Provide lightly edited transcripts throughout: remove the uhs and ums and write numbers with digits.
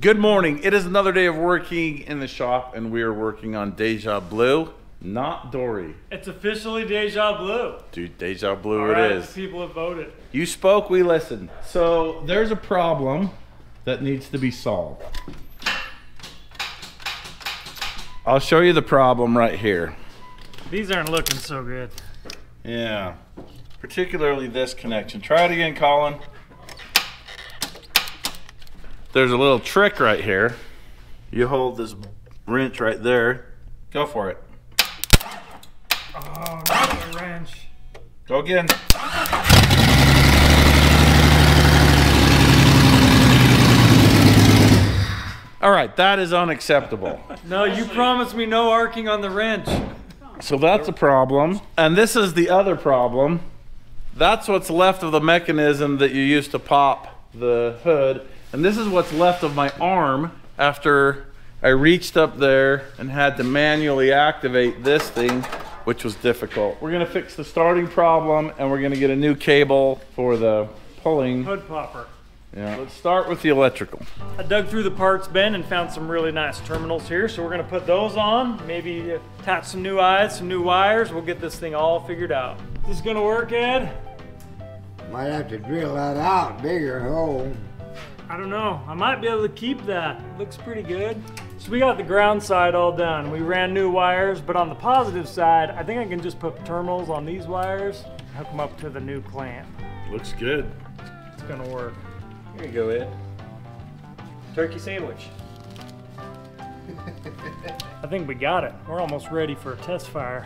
Good morning. It is another day of working in the shop, and we are working on Deja Blue, not Dory. It's officially Deja Blue. Dude, Deja Blue All right, it is. the people have voted. You spoke, we listened. So there's a problem that needs to be solved. I'll show you the problem right here. These aren't looking so good. Yeah, particularly this connection. Try it again, Colin. There's a little trick right here. You hold this wrench right there. Go for it. Oh, not a wrench. Go again. All right, that is unacceptable. No, you promised me no arcing on the wrench. So that's a problem. And this is the other problem. That's what's left of the mechanism that you used to pop the hood. And this is what's left of my arm after I reached up there and had to manually activate this thing, which was difficult. We're gonna fix the starting problem, and we're gonna get a new cable for the pulling. Hood popper. Yeah. Let's start with the electrical. I dug through the parts bin and found some really nice terminals here, so we're gonna put those on, maybe attach some new eyes, some new wires. We'll get this thing all figured out. Is this gonna work, Ed? Might have to drill that out, bigger hole. I don't know. I might be able to keep that. Looks pretty good. So we got the ground side all done. We ran new wires, but on the positive side, I think I can just put terminals on these wires and hook them up to the new clamp. Looks good. It's gonna work. Here you go, Ed. Turkey sandwich. I think we got it. We're almost ready for a test fire.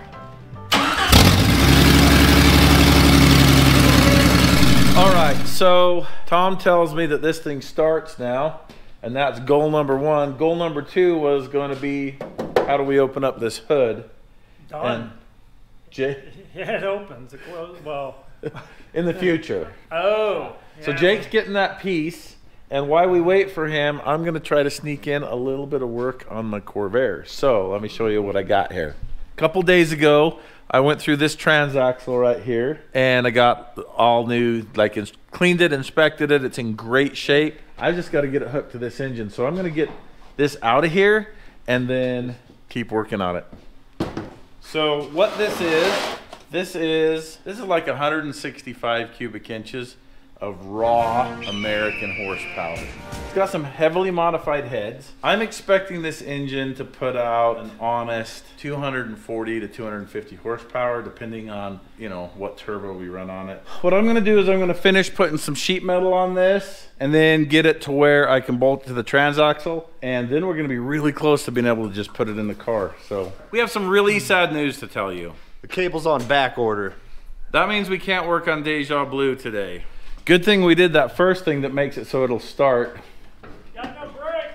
All right, so Tom tells me that this thing starts now, and that's goal number one. Goal number two was going to be, how do we open up this hood? Done. And Jay, Yeah, it opens. It closes. Well. in the future. Oh. So yeah. Jake's getting that piece, and while we wait for him, I'm going to try to sneak in a little bit of work on my Corvair. So let me show you what I got here. A couple days ago, I went through this transaxle right here, and I got all new, like cleaned it, inspected it. It's in great shape. I just got to get it hooked to this engine. So I'm going to get this out of here and then keep working on it. So what this is like 165 cubic inches of raw American horsepower. It's got some heavily modified heads. I'm expecting this engine to put out an honest 240 to 250 horsepower, depending on, you know, what turbo we run on it. What I'm gonna do is I'm gonna finish putting some sheet metal on this and then get it to where I can bolt it to the transaxle. And then we're gonna be really close to being able to just put it in the car. So we have some really sad news to tell you. The cable's on back order. That means we can't work on Deja Blue today. Good thing we did that first thing that makes it so it'll start. Got no brake.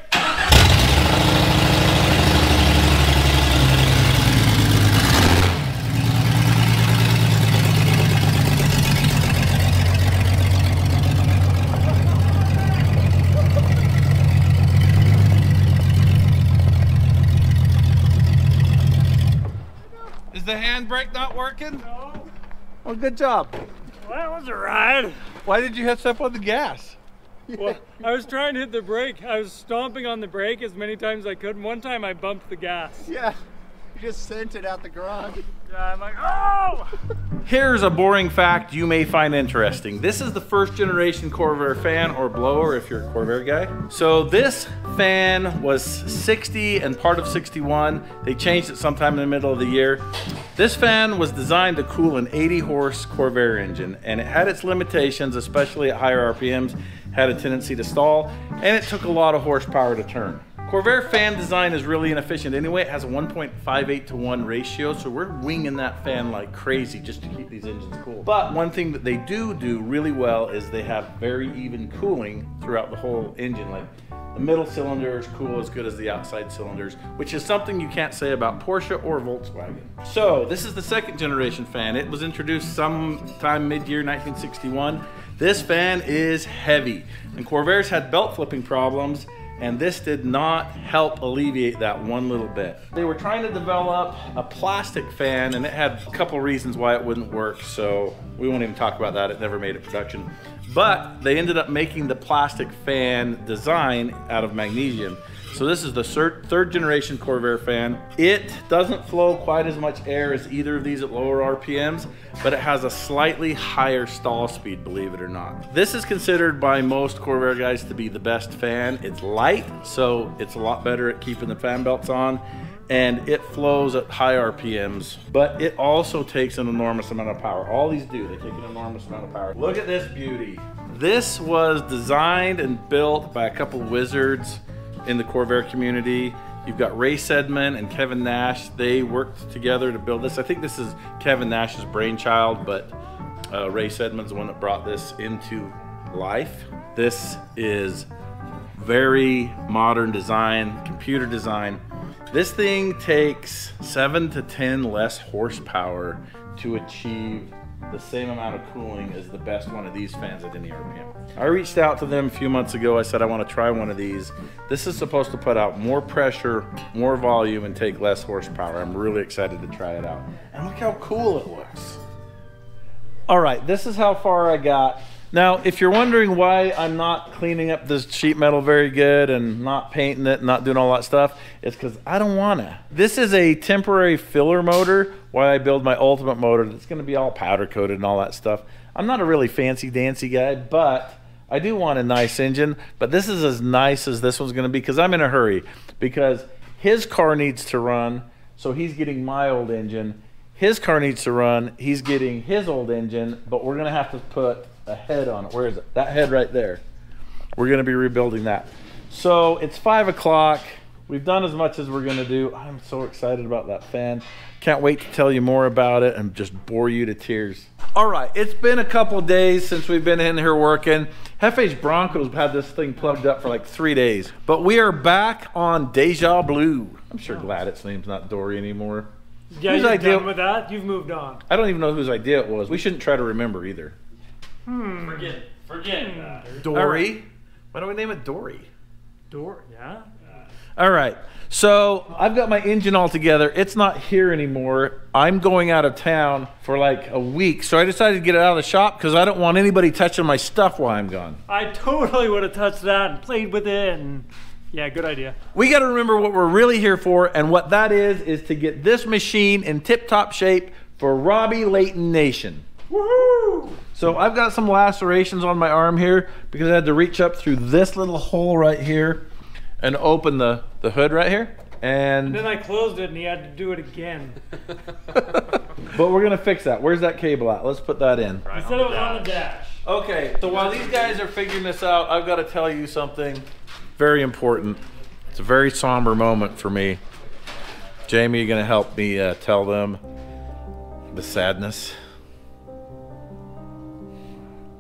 Is the handbrake not working? No. Well, good job. Well, that was a ride. Why did you hit step on the gas? Well, I was trying to hit the brake. I was stomping on the brake as many times as I could. And one time I bumped the gas. Yeah, you just sent it out the garage. Yeah, I'm like, oh! Here's a boring fact you may find interesting. This is the first generation Corvair fan or blower if you're a Corvair guy. So this fan was 60 and part of 61. They changed it sometime in the middle of the year. This fan was designed to cool an 80 horse Corvair engine, and it had its limitations, especially at higher RPMs, had a tendency to stall, and it took a lot of horsepower to turn. Corvair fan design is really inefficient anyway. It has a 1.58 to 1 ratio, so we're winging that fan like crazy just to keep these engines cool. But one thing that they do really well is they have very even cooling throughout the whole engine. Like the middle cylinders cool as good as the outside cylinders, which is something you can't say about Porsche or Volkswagen. So this is the second generation fan. It was introduced sometime mid-year 1961. This fan is heavy, and Corvair's had belt flipping problems, and this did not help alleviate that one little bit. They were trying to develop a plastic fan, and it had a couple reasons why it wouldn't work, so we won't even talk about that. It never made it production. but they ended up making the plastic fan design out of magnesium. So this is the third generation Corvair fan. It doesn't flow quite as much air as either of these at lower RPMs, but it has a slightly higher stall speed, believe it or not. This is considered by most Corvair guys to be the best fan. It's light, so it's a lot better at keeping the fan belts on, and it flows at high RPMs, but it also takes an enormous amount of power. All these do, they take an enormous amount of power. Look at this beauty. This was designed and built by a couple of wizards in the Corvair community. You've got Ray Sedman and Kevin Nash. They worked together to build this. I think this is Kevin Nash's brainchild, but Ray Sedman's the one that brought this into life. This is very modern design, computer design. This thing takes 7 to 10 less horsepower to achieve the same amount of cooling as the best one of these fans at any RPM. I reached out to them a few months ago. I said, I want to try one of these. This is supposed to put out more pressure, more volume, and take less horsepower. I'm really excited to try it out. And look how cool it looks. All right, this is how far I got. Now, if you're wondering why I'm not cleaning up this sheet metal very good and not painting it and not doing all that stuff, it's because I don't want to. This is a temporary filler motor while I build my ultimate motor that's going to be all powder coated and all that stuff. I'm not a really fancy dancy guy, but I do want a nice engine. But this is as nice as this one's going to be because I'm in a hurry, because his car needs to run, so he's getting my old engine. His car needs to run, he's getting his old engine, but we're going to have to put a head on it. Where is it? That head right there. We're going to be rebuilding that. So it's 5 o'clock. We've done as much as we're going to do. I'm so excited about that fan. Can't wait to tell you more about it and just bore you to tears. All right, it's been a couple days since we've been in here working. Hefe's Broncos had this thing plugged up for like 3 days, but we are back on Deja Blue. I'm sure glad its name's not Dory anymore. Yeah, you're done with that? You've moved on. I don't even know whose idea it was. We shouldn't try to remember either. Forget that. Dory? Right. Why don't we name it Dory? Dory, yeah. All right, so I've got my engine all together. It's not here anymore. I'm going out of town for like a week, so I decided to get it out of the shop because I don't want anybody touching my stuff while I'm gone. I totally would have touched that and played with it, and yeah, good idea. We got to remember what we're really here for, and what that is to get this machine in tip-top shape for Robbie Layton Nation. Woohoo! So I've got some lacerations on my arm here because I had to reach up through this little hole right here and open the hood right here. And then I closed it and he had to do it again. But we're gonna fix that. Where's that cable at? Let's put that in. He said it was on the dash. Okay, so while these guys are figuring this out, I've got to tell you something very important. It's a very somber moment for me. Jamie, you're gonna help me tell them the sadness.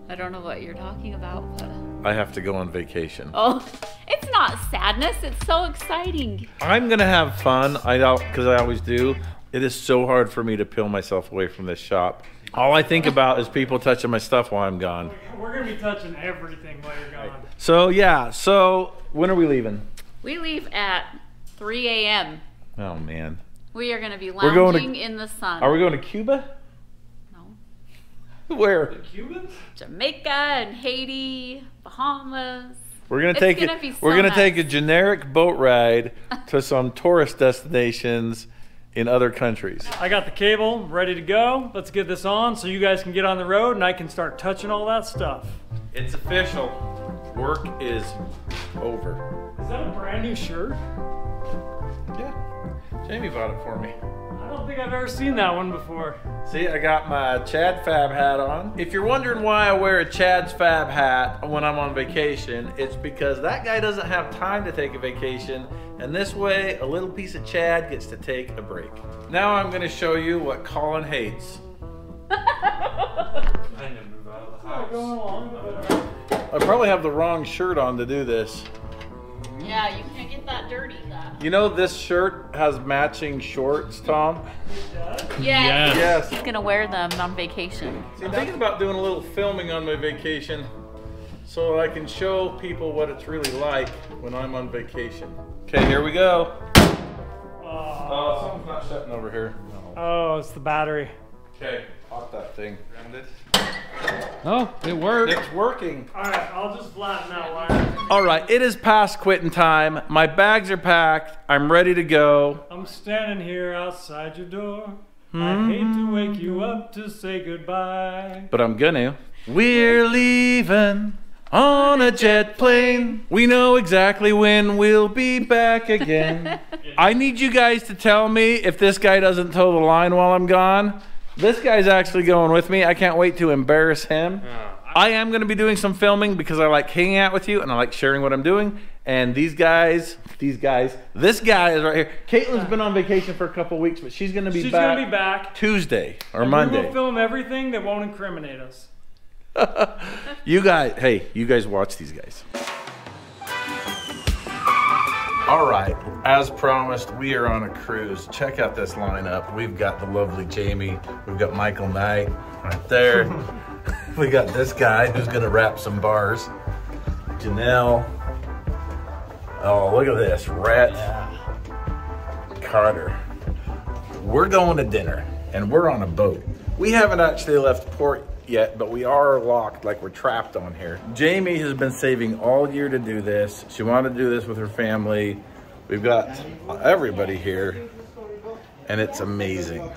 I don't know what you're talking about, but... I have to go on vacation. Oh, it's not sadness. It's so exciting. I'm gonna have fun, because I always do. It is so hard for me to peel myself away from this shop. All I think about is people touching my stuff while I'm gone. We're gonna be touching everything while you're gone. So yeah, so when are we leaving? We leave at 3 a.m. Oh man. We are gonna be lounging in the sun. Are we going to Cuba? Where? The Cubans? Jamaica and Haiti, Bahamas. We're gonna take a generic boat ride to some tourist destinations in other countries. I got the cable ready to go. Let's get this on so you guys can get on the road and I can start touching all that stuff. It's official. Work is over. Is that a brand new shirt? Yeah. Jamie bought it for me. I don't think I've ever seen that one before. See, I got my Chad Fab hat on. If you're wondering why I wear a Chad's Fab hat when I'm on vacation, it's because that guy doesn't have time to take a vacation, and this way, a little piece of Chad gets to take a break. Now I'm gonna show you what Colin hates. I need to move out of the house. I probably have the wrong shirt on to do this. Yeah, you can't get that dirty. You know this shirt has matching shorts, Tom? Yes. He's gonna wear them on vacation. See, I'm thinking about doing a little filming on my vacation so I can show people what it's really like when I'm on vacation. Okay, here we go. Oh, something's not shutting over here. Oh, it's the battery. Okay, pop that thing. Grounded. Oh, it worked. It's working. All right, I'll just flatten that wire. All right, it is past quitting time. My bags are packed. I'm ready to go. I'm standing here outside your door. I hate to wake you up to say goodbye. But I'm gonna. We're leaving on a jet plane. We know exactly when we'll be back again. I need you guys to tell me if this guy doesn't toe the line while I'm gone. This guy's actually going with me. I can't wait to embarrass him. I am going to be doing some filming because I like hanging out with you and I like sharing what I'm doing. And this guy is right here. Caitlin's been on vacation for a couple weeks, but she's going to be back Tuesday or Monday. We will film everything that won't incriminate us. You guys watch these guys. All right, as promised, we are on a cruise. Check out this lineup. We've got the lovely Jamie. We've got Michael Knight right there. We got this guy who's gonna rap some bars. Janelle. Oh, look at this, Rhett. Carter. We're going to dinner and we're on a boat. We haven't actually left port yet, but we are locked, like we're trapped on here. Jamie has been saving all year to do this. She wanted to do this with her family. We've got everybody here and it's amazing.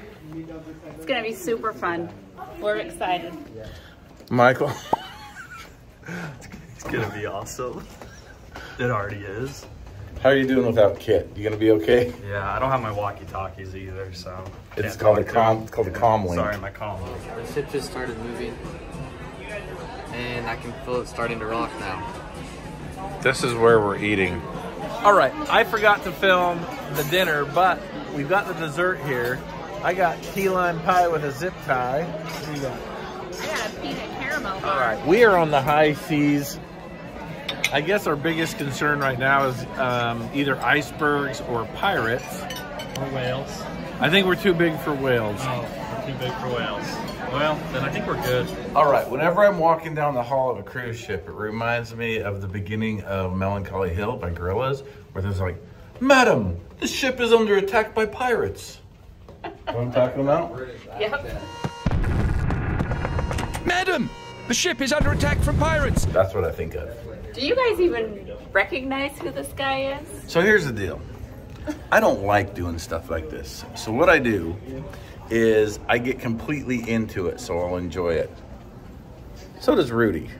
It's gonna be super fun. We're excited. Michael. It's gonna be awesome. It already is. How are you doing without Kit? You gonna be okay? Yeah, I don't have my walkie-talkies either, so. It's called a comm link. Sorry, my comm link. The ship just started moving, and I can feel it starting to rock now. This is where we're eating. All right, I forgot to film the dinner, but we've got the dessert here. I got key lime pie with a zip tie. What do you got? I got a peanut caramel bar. All right, we are on the high seas. I guess our biggest concern right now is either icebergs or pirates. Or whales. I think we're too big for whales. Oh, we're too big for whales. Well, then I think we're good. All right, whenever I'm walking down the hull of a cruise ship, it reminds me of the beginning of Melancholy Hill by Gorillaz, where there's like, "Madam, the ship is under attack by pirates." What I'm talking about? Yep. Madam, the ship is under attack from pirates. That's what I think of. Do you guys even recognize who this guy is? So here's the deal. I don't like doing stuff like this. So what I do is I get completely into it, so I'll enjoy it. So does Rudy.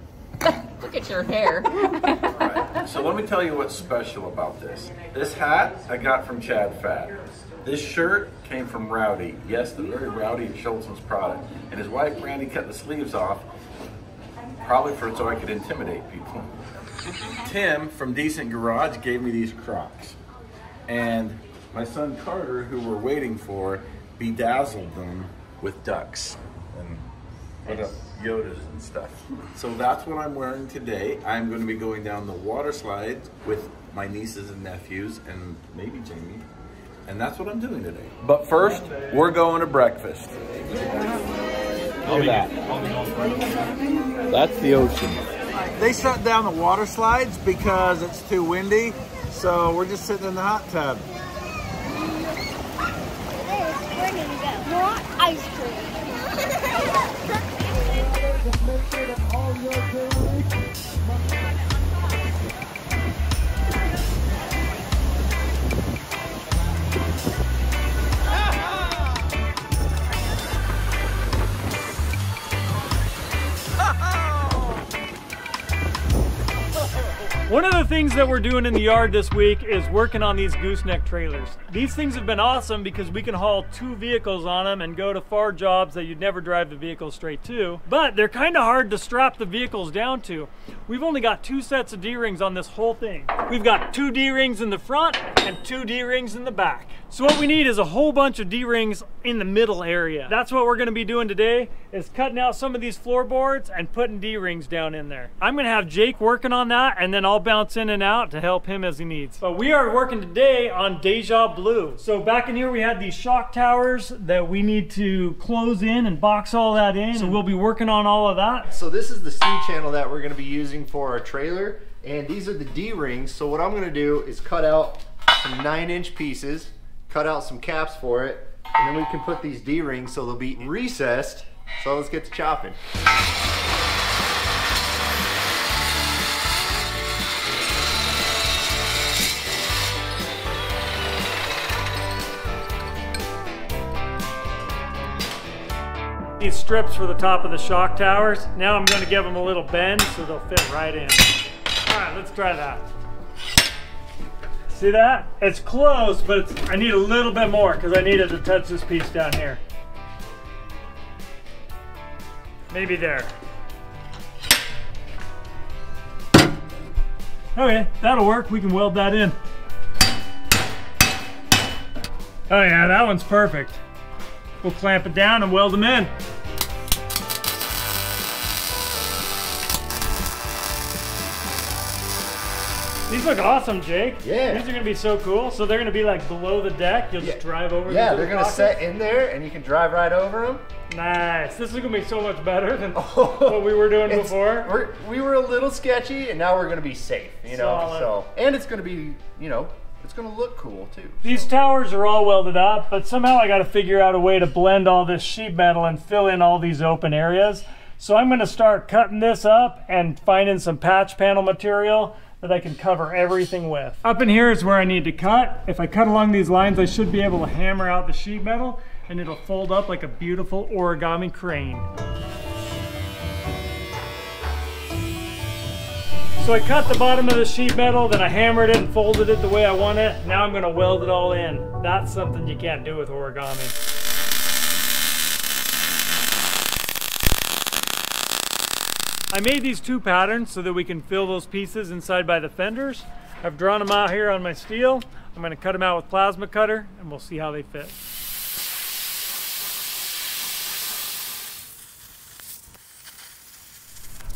Look at your hair. Right. So let me tell you what's special about this. This hat I got from Chad Fat. This shirt came from Rowdy. Yes, the very Rowdy Schultz's product. And his wife Brandy cut the sleeves off, probably so I could intimidate people. Tim from Decent Garage gave me these Crocs. And my son Carter, who we're waiting for, bedazzled them with ducks and put up Yodas and stuff. So that's what I'm wearing today. I'm going to be going down the water slides with my nieces and nephews and maybe Jamie. And that's what I'm doing today. But first, we're going to breakfast. Look at that. That's the ocean. They shut down the water slides because it's too windy. So we're just sitting in the hot tub. We're gonna get more ice cream. One of the things that we're doing in the yard this week is working on these gooseneck trailers. These things have been awesome because we can haul 2 vehicles on them and go to far jobs that you'd never drive the vehicle straight to. But they're kind of hard to strap the vehicles down to. We've only got 2 sets of D-rings on this whole thing. We've got 2 D-rings in the front and 2 D-rings in the back. So what we need is a whole bunch of D-rings in the middle area. That's what we're gonna be doing today, is cutting out some of these floorboards and putting D-rings down in there. I'm gonna have Jake working on that, and then I'll bounce in and out to help him as he needs. But we are working today on Deja Blue. So back in here we had these shock towers that we need to close in and box all that in. So we'll be working on all of that. So this is the C channel that we're gonna be using for our trailer, and these are the D-rings. So what I'm gonna do is cut out some 9-inch pieces, cut out some caps for it, and then we can put these D-rings so they'll be recessed. So let's get to chopping. These strips for the top of the shock towers. Now I'm going to give them a little bend so they'll fit right in. All right, let's try that. See that? It's close, but I need a little bit more because I needed to touch this piece down here. Maybe there. Okay, that'll work. We can weld that in. Oh yeah, that one's perfect. We'll clamp it down and weld them in. These look awesome, Jake. Yeah. These are gonna be so cool. So they're gonna be like below the deck. You'll just drive over. Yeah, they're gonna set in there and you can drive right over them. Nice. This is gonna be so much better than what we were doing before. We were a little sketchy and now we're gonna be safe, you know. Solid. So, and it's gonna be, you know, it's gonna look cool too. These towers are all welded up, but somehow I gotta figure out a way to blend all this sheet metal and fill in all these open areas. So I'm gonna start cutting this up and finding some patch panel material that I can cover everything with. Up in here is where I need to cut. If I cut along these lines, I should be able to hammer out the sheet metal and it'll fold up like a beautiful origami crane. So I cut the bottom of the sheet metal, then I hammered it and folded it the way I want it. Now I'm gonna weld it all in. That's something you can't do with origami. I made these two patterns so that we can fill those pieces inside by the fenders. I've drawn them out here on my steel. I'm going to cut them out with plasma cutter and we'll see how they fit.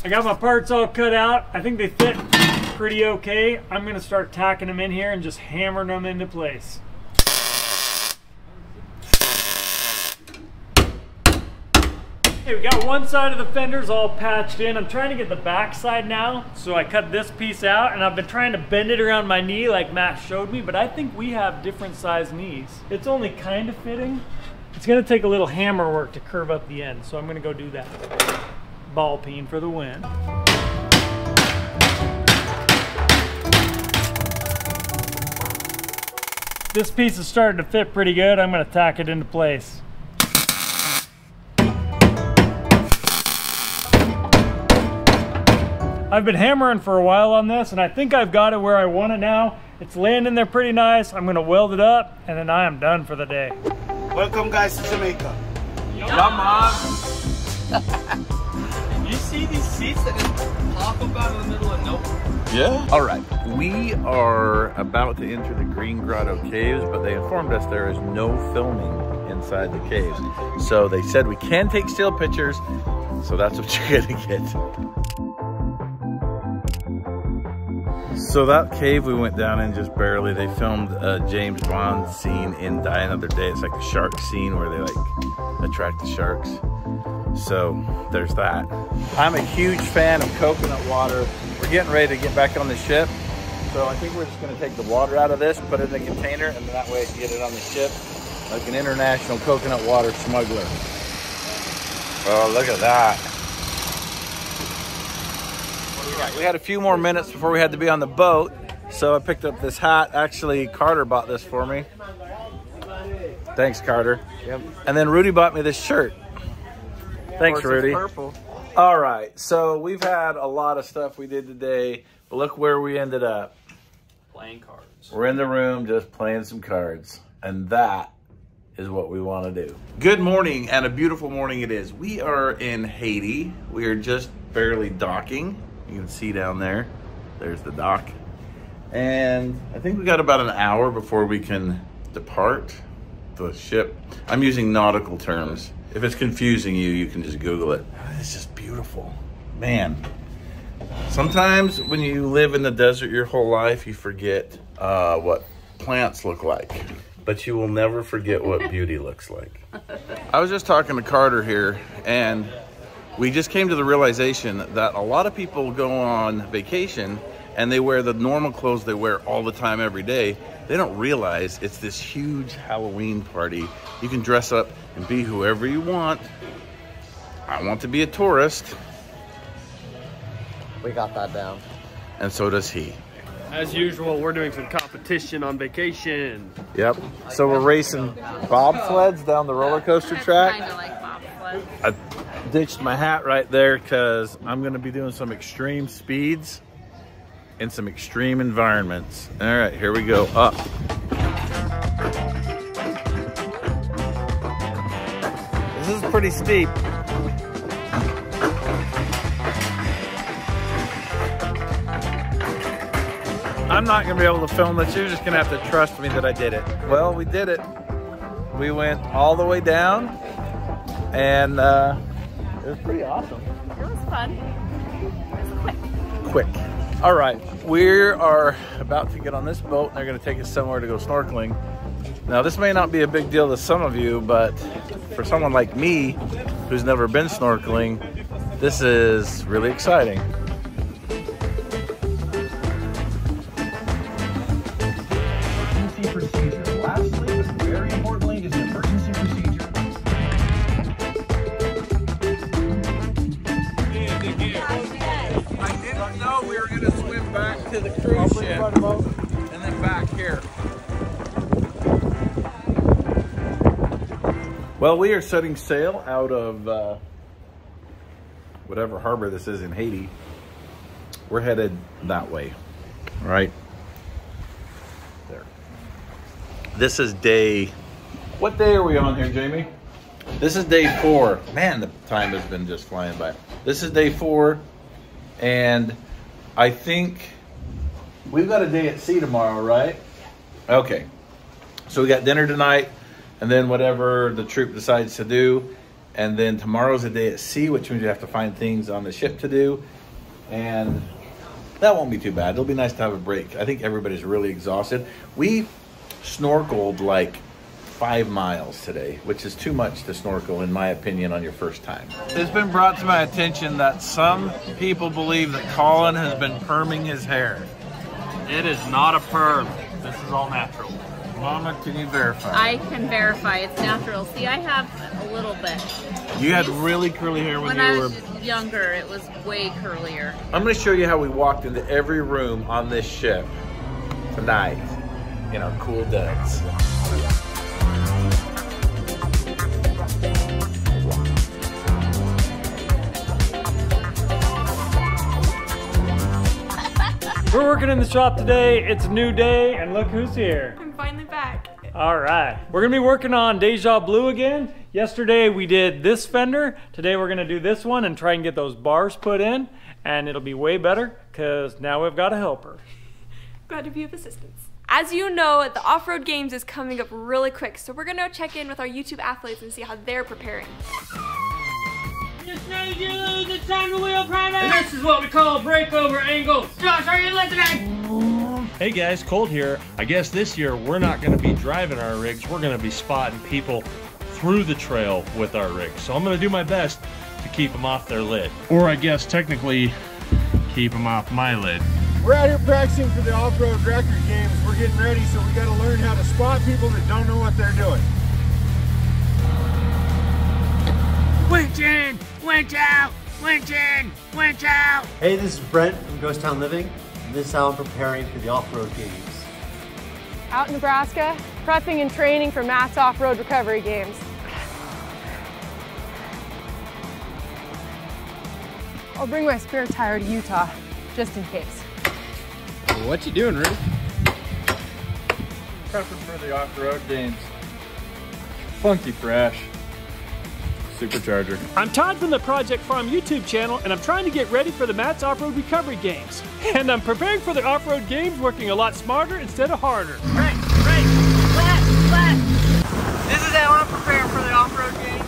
I got my parts all cut out. I think they fit pretty okay. I'm going to start tacking them in here and just hammering them into place. Okay, we got one side of the fenders all patched in. I'm trying to get the back side now, so I cut this piece out, and I've been trying to bend it around my knee like Matt showed me, but I think we have different size knees. It's only kind of fitting. It's gonna take a little hammer work to curve up the end, so I'm gonna go do that. Ball peen for the win. This piece is starting to fit pretty good. I'm gonna tack it into place. I've been hammering for a while on this and I think I've got it where I want it now. It's landing there pretty nice. I'm gonna weld it up and then I am done for the day. Welcome guys to Jamaica. Yeah, man. You see these seats that just pop up out of the middle of nowhere? Yeah. All right, we are about to enter the Green Grotto Caves, but they informed us there is no filming inside the caves. So they said we can take still pictures, so that's what you're gonna get. So that cave we went down in just barely, they filmed a James Bond scene in Die Another Day. It's like a shark scene where they like attract the sharks. So there's that. I'm a huge fan of coconut water. We're getting ready to get back on the ship. So I think we're just gonna take the water out of this, put it in a container, and that way I can get it on the ship like an international coconut water smuggler. Oh, look at that. We had a few more minutes before we had to be on the boat, so I picked up this hat. Actually, Carter bought this for me. Thanks, Carter. Yep. And then Rudy bought me this shirt. Thanks, Rudy. It's purple. All right, so we've had a lot of stuff we did today, but look where we ended up. Playing cards. We're in the room just playing some cards, and that is what we want to do. Good morning, and a beautiful morning it is. We are in Haiti. We are just barely docking. You can see down there, there's the dock. And I think we got about an hour before we can depart the ship. I'm using nautical terms. If it's confusing you, you can just Google it. It's just beautiful. Man, sometimes when you live in the desert your whole life, you forget what plants look like. But you will never forget what beauty looks like. I was just talking to Carter here, and we just came to the realization that a lot of people go on vacation and they wear the normal clothes they wear all the time every day. They don't realize it's this huge Halloween party. You can dress up and be whoever you want. I want to be a tourist. We got that down. And so does he. As usual, we're doing some competition on vacation. Yep. So we're racing bobsleds down the roller coaster track. Kind of like bobsleds. I ditched my hat right there because I'm going to be doing some extreme speeds in some extreme environments. All right, here we go. Up. This is pretty steep. I'm not going to be able to film this. You're just going to have to trust me that I did it. Well, we did it. We went all the way down, and it was pretty awesome. It was fun. It was quick. Quick. All right, we are about to get on this boat, and they're going to take us somewhere to go snorkeling. Now, this may not be a big deal to some of you, but for someone like me who's never been snorkeling, this is really exciting. To the cruise ship and then back here. Well, we are setting sail out of whatever harbor this is in Haiti. We're headed that way, right there. This is day, what day are we on here, Jamie? This is day 4. Man, the time has been just flying by. This is day 4, and I think we've got a day at sea tomorrow, right? Okay. So we got dinner tonight, and then whatever the troop decides to do. And then tomorrow's a day at sea, which means you have to find things on the ship to do. And that won't be too bad. It'll be nice to have a break. I think everybody's really exhausted. We snorkeled like 5 miles today, which is too much to snorkel, in my opinion, on your first time. It's been brought to my attention that some people believe that Colin has been perming his hair. It is not a perm. This is all natural. Mama, can you verify? I can verify it's natural. See, I have a little bit. You had really curly hair when I you were was younger. It was way curlier. I'm going to show you how we walked into every room on this ship tonight in our cool duds. We're working in the shop today. It's a new day, and look who's here. I'm finally back. All right. We're gonna be working on Deja Blue again. Yesterday we did this fender. Today we're gonna do this one and try and get those bars put in, and it'll be way better because now we've got a helper. Glad to be of assistance. As you know, the Off-Road Games is coming up really quick, so we're gonna check in with our YouTube athletes and see how they're preparing. It's time to wheel priming. And this is what we call breakover angle. Josh, are you listening? Hey guys, Colt here. I guess this year we're not going to be driving our rigs. We're going to be spotting people through the trail with our rigs. So I'm going to do my best to keep them off their lid. Or I guess technically keep them off my lid. We're out here practicing for the Off-Road Record Games. We're getting ready, so we got to learn how to spot people that don't know what they're doing. Winch in! Winch out! Winch in! Winch out! Hey, this is Brent from Ghost Town Living, and this is how I'm preparing for the Off-Road Games. Out in Nebraska, prepping and training for Matt's Off-Road Recovery Games. I'll bring my spare tire to Utah, just in case. What you doing, Rudy? Prepping for the Off-Road Games. Funky fresh. Supercharger. I'm Todd from the Project Farm YouTube channel, and I'm trying to get ready for the Matt's Off-Road Recovery Games. And I'm preparing for the Off-Road Games working a lot smarter instead of harder. Right, left. This is how I'm preparing for the Off-Road Games.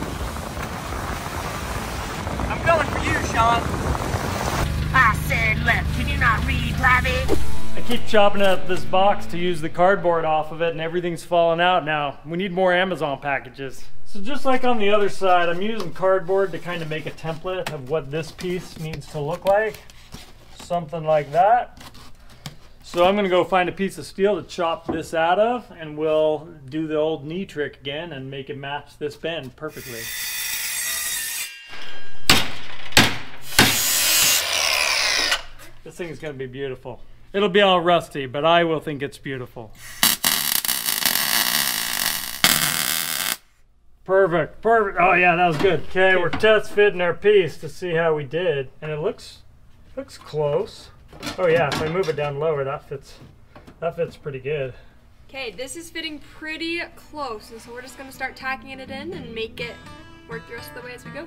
I'm going for you, Sean. I said left. Can you not read, Bobby? I keep chopping up this box to use the cardboard off of it, and everything's falling out now. We need more Amazon packages. So just like on the other side, I'm using cardboard to kind of make a template of what this piece needs to look like. Something like that. So I'm gonna go find a piece of steel to chop this out of, and we'll do the old knee trick again and make it match this bend perfectly. This thing is gonna be beautiful. It'll be all rusty, but I will think it's beautiful. This is how I'm preparing for the Off-Road Games. I'm going for you, Sean. I said left. Can you not read, Bobby? I keep chopping up this box to use the cardboard off of it, and everything's falling out now. We need more Amazon packages. So just like on the other side, I'm using cardboard to kind of make a template of what this piece needs to look like. Something like that. This is Perfect, perfect. Oh yeah, that was good. Okay, we're test fitting our piece to see how we did. And it looks close. Oh yeah, if I move it down lower, that fits pretty good. Okay, this is fitting pretty close, and so we're just gonna start tacking it in and make it work the rest of the way as we go.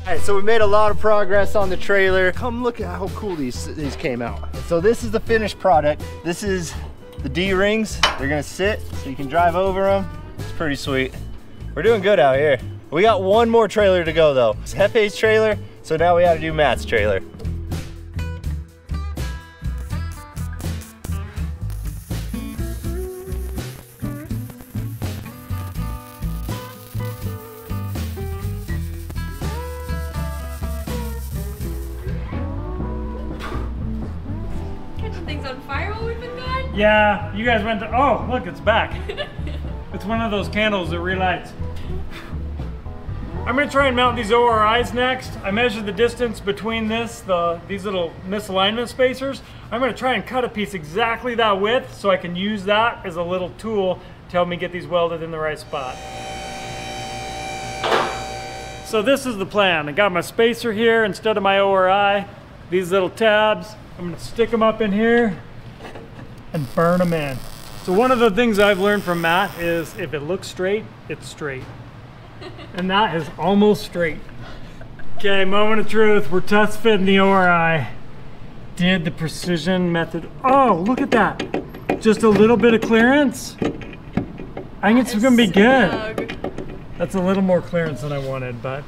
All right, so we made a lot of progress on the trailer. Come look at how cool these came out. So this is the finished product. This is the D-rings. They're gonna sit so you can drive over them. It's pretty sweet. We're doing good out here. We got one more trailer to go though. It's Hefe's trailer, so now we gotta do Matt's trailer. Yeah, you guys went to, oh, look, it's back. It's one of those candles that relights. I'm gonna try and mount these ORIs next. I measured the distance between these little misalignment spacers. I'm gonna try and cut a piece exactly that width so I can use that as a little tool to help me get these welded in the right spot. So this is the plan. I got my spacer here instead of my ORI. These little tabs, I'm gonna stick them up in here and burn them in. So one of the things I've learned from Matt is if it looks straight, it's straight. And that is almost straight. Okay, moment of truth. We're test fitting the ORI. Did the precision method. Oh, look at that. Just a little bit of clearance. I think it's gonna be good. That's a little more clearance than I wanted, but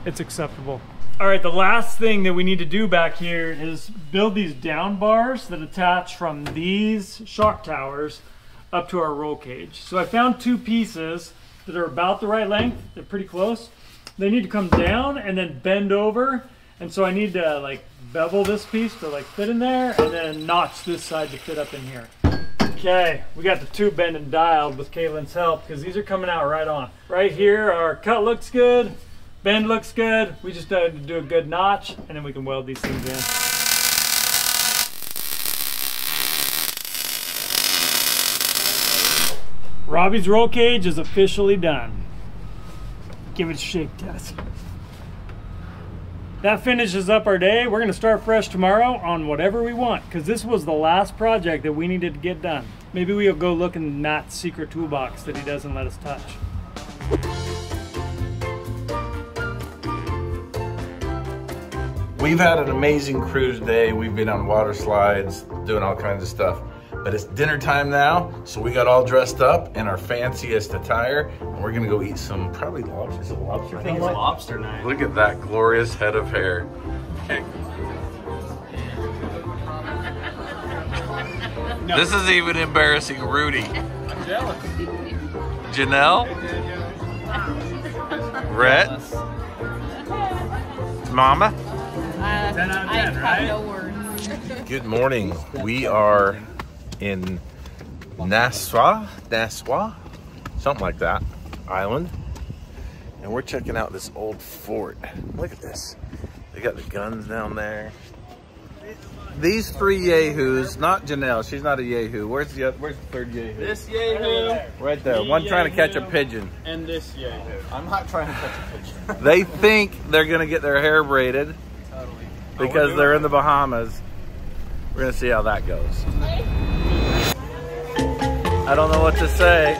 it's acceptable. All right, the last thing that we need to do back here is build these down bars that attach from these shock towers up to our roll cage. So I found two pieces that are about the right length. They're pretty close. They need to come down and then bend over. And so I need to like bevel this piece to like fit in there and then notch this side to fit up in here. Okay, we got the tube bend and dialed with Caitlin's help because these are coming out right on. Right here, our cut looks good. Bend looks good. We just need to do a good notch and then we can weld these things in. Robbie's roll cage is officially done. Give it a shake test. That finishes up our day. We're gonna start fresh tomorrow on whatever we want because this was the last project that we needed to get done. Maybe we'll go look in Matt's secret toolbox that he doesn't let us touch. We've had an amazing cruise day. We've been on water slides, doing all kinds of stuff. But it's dinner time now, so we got all dressed up in our fanciest attire, and we're gonna go eat some, probably lobster. Is it lobster? I think it's lobster night. Look at that glorious head of hair. No. This is even embarrassing Rudy. I'm jealous. Janelle? Rhett? Mama? 10 out of 10, right? I have no words. Good morning. We are in Nassau, something like that, island. And we're checking out this old fort. Look at this. They got the guns down there. These three yahoos, not Janelle, she's not a yahoo. Where's the third yahoo? This yahoo. Right there. One trying to catch a pigeon. And this yahoo. I'm not trying to catch a pigeon. They think they're gonna get their hair braided because they're in the Bahamas. We're gonna see how that goes. I don't know what to say.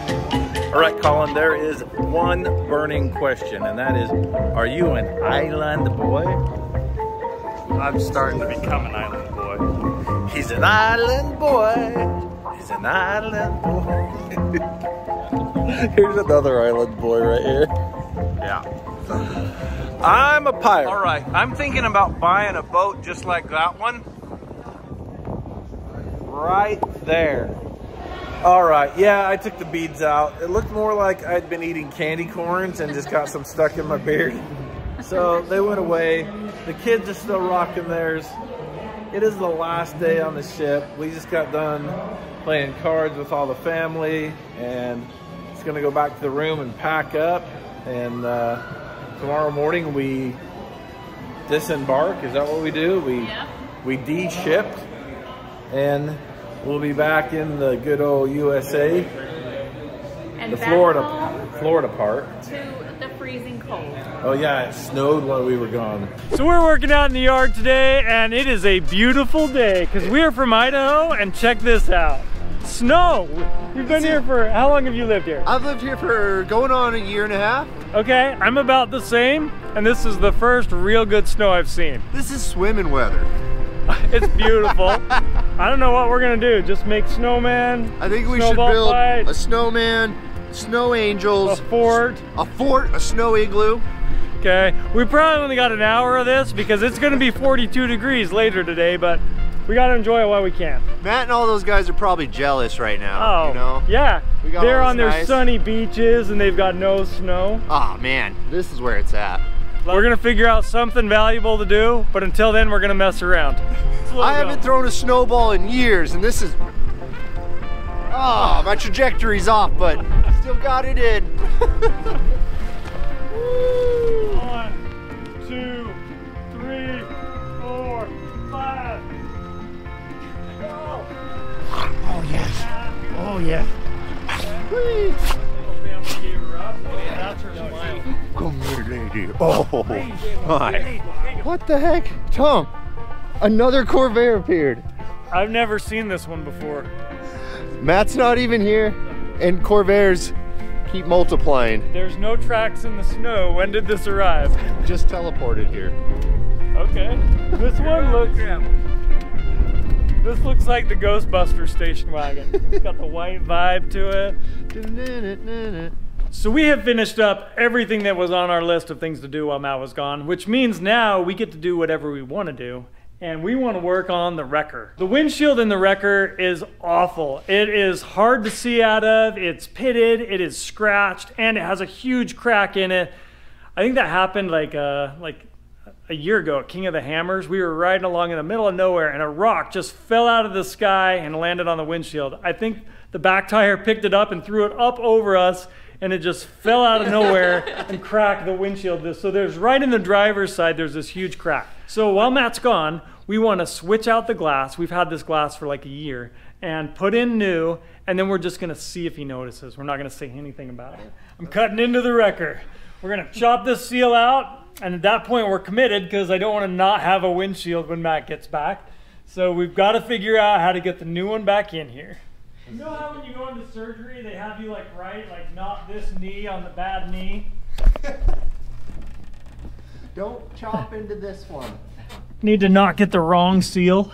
All right, Colin, there is one burning question, and that is, are you an island boy? I'm starting to become an island boy. He's an island boy. He's an island boy. Here's another island boy right here. Yeah. I'm a pirate. All right, I'm thinking about buying a boat just like that one. Right there. All right, yeah, I took the beads out. It looked more like I'd been eating candy corns and just got some stuck in my beard. So they went away. The kids are still rocking theirs. It is the last day on the ship. We just got done playing cards with all the family, and it's gonna go back to the room and pack up. And tomorrow morning we disembark. Is that what we do? We de-shipped, and We'll be back in the good old USA. And The back Florida part. to the freezing cold. Oh yeah, it snowed while we were gone. So we're working out in the yard today, and it is a beautiful day because we're from Idaho, and check this out. Snow! You've been here for, how long have you lived here? I've lived here for going on a year and a half. Okay, I'm about the same, and this is the first real good snow I've seen. This is swimming weather. It's beautiful. I don't know what we're gonna do, just make snowman. I think we should build a snowman, snow angels, a fort, a snow igloo. Okay, we probably only got an hour of this because it's gonna be 42 degrees later today, but we gotta enjoy it while we can. Matt and all those guys are probably jealous right now, oh, you know? Yeah, they're on their nice sunny beaches and they've got no snow. Oh man, this is where it's at. We're gonna figure out something valuable to do, but until then we're gonna mess around. I haven't thrown a snowball in years, and this is... Oh, my trajectory's off, but still got it in. 1, 2, 3, 4, 5. Oh yes. Oh yeah. Come here, lady. Oh my. What the heck? Tom, another Corvair appeared. I've never seen this one before. Matt's not even here, and Corvairs keep multiplying. There's no tracks in the snow. When did this arrive? Just teleported here. Okay. This one looks... This looks like the Ghostbuster station wagon. It's got the white vibe to it. So we have finished up everything that was on our list of things to do while Matt was gone, which means now we get to do whatever we want to do. And we want to work on the wrecker. The windshield in the wrecker is awful. It is hard to see out of, it's pitted, it is scratched, and it has a huge crack in it. I think that happened like a year ago at King of the Hammers. We were riding along in the middle of nowhere and a rock just fell out of the sky and landed on the windshield. I think the back tire picked it up and threw it up over us, and it just fell out of nowhere and cracked the windshield. So there's right in the driver's side, there's this huge crack. So while Matt's gone, we want to switch out the glass. We've had this glass for like a year, and put in new, and then we're just going to see if he notices. We're not going to say anything about it. I'm cutting into the wrecker. We're going to chop this seal out, and at that point we're committed because I don't want to not have a windshield when Matt gets back. So we've got to figure out how to get the new one back in here. You know how when you go into surgery, they have you like not this knee on the bad knee? Don't chop into this one. Need to not get the wrong seal.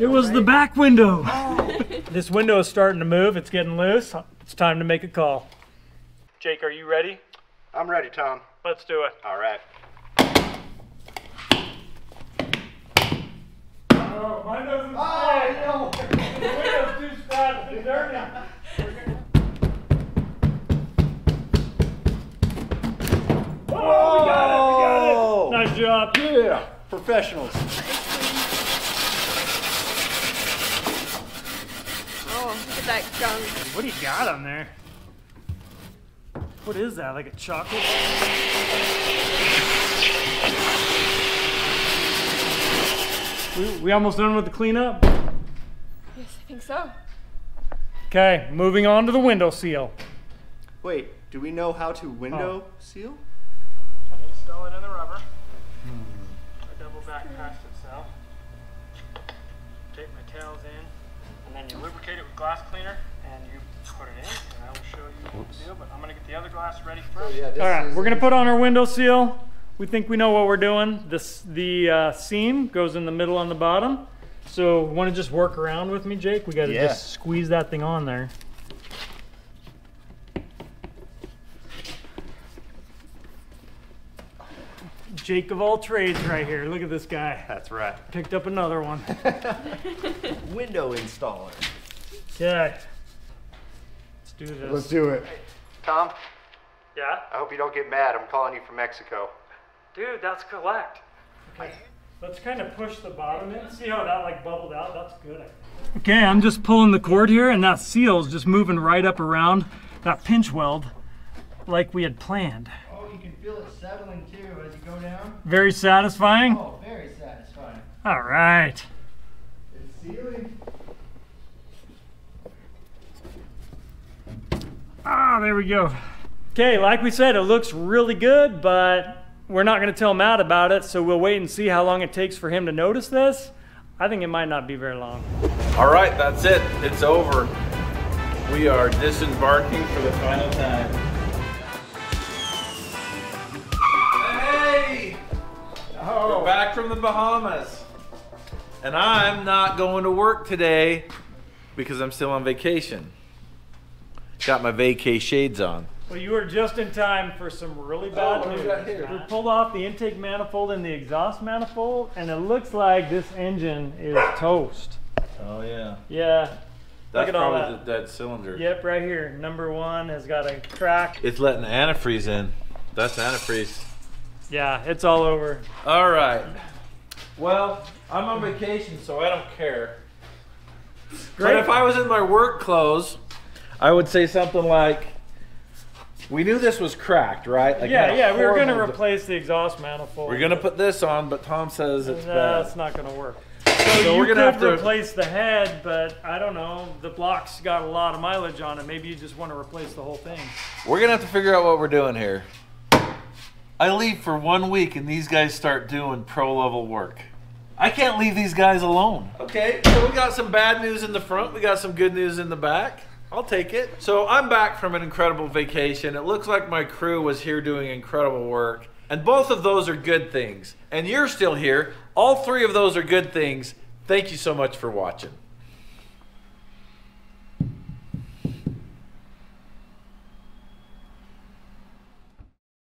It was the back window. Oh. This window is starting to move. It's getting loose. It's time to make a call. Jake, are you ready? I'm ready, Tom. Let's do it. All right. Oh, mine doesn't stay. No. The window's too scratched and dirty. Oh, we got it. We got it. Nice job. Yeah. Professionals. Oh, look at that gunk. What do you got on there? What is that, like a chocolate? We almost done with the cleanup? Yes, I think so. Okay, moving on to the window seal. Wait, do we know how to window seal? Install it in the rubber. A double back past itself. Take my tails in, and then you lubricate it with glass cleaner, and you put it in, and I will show you what to do, but I'm gonna get the other glass ready first. Oh, yeah, all right, we're gonna put on our window seal. We think we know what we're doing. The seam goes in the middle on the bottom. So want to just work around with me, Jake? We got to just squeeze that thing on there. Jake of all trades right here. Look at this guy. That's right. Picked up another one. Window installer. Okay. Let's do this. Let's do it. Tom? Yeah? I hope you don't get mad. I'm calling you from Mexico. Dude, that's collect. Okay. Let's kind of push the bottom in. See how that like bubbled out? That's good. Okay, I'm just pulling the cord here, and that seal's just moving right up around that pinch weld like we had planned. Oh, you can feel it settling too as you go down. Very satisfying? Oh, very satisfying. All right. It's sealing. Oh, there we go. Okay, like we said, it looks really good, but we're not gonna tell Matt about it, so we'll wait and see how long it takes for him to notice this. I think it might not be very long. All right, that's it. It's over. We are disembarking for the final time. Hey! Oh. We're back from the Bahamas. And I'm not going to work today because I'm still on vacation. Got my vacay shades on. Well, you were just in time for some really bad news. We pulled off the intake manifold and the exhaust manifold, and it looks like this engine is toast. Oh, yeah. Yeah. That's Look at all probably that. the dead cylinder. Yep, right here. Number 1 has got a crack. It's letting antifreeze in. That's antifreeze. Yeah, it's all over. All right. Well, I'm on vacation, so I don't care. But if I was in my work clothes, I would say something like, we knew this was cracked, right? Like yeah, we were going to replace the exhaust manifold. We're going to put this on, but Tom says it's bad. That's not going to work. So you could replace the head, but I don't know. The block's got a lot of mileage on it. Maybe you just want to replace the whole thing. We're going to have to figure out what we're doing here. I leave for 1 week and these guys start doing pro level work. I can't leave these guys alone. Okay, so we got some bad news in the front. We got some good news in the back. I'll take it. So I'm back from an incredible vacation. It looks like my crew was here doing incredible work. And both of those are good things. And you're still here. All 3 of those are good things. Thank you so much for watching.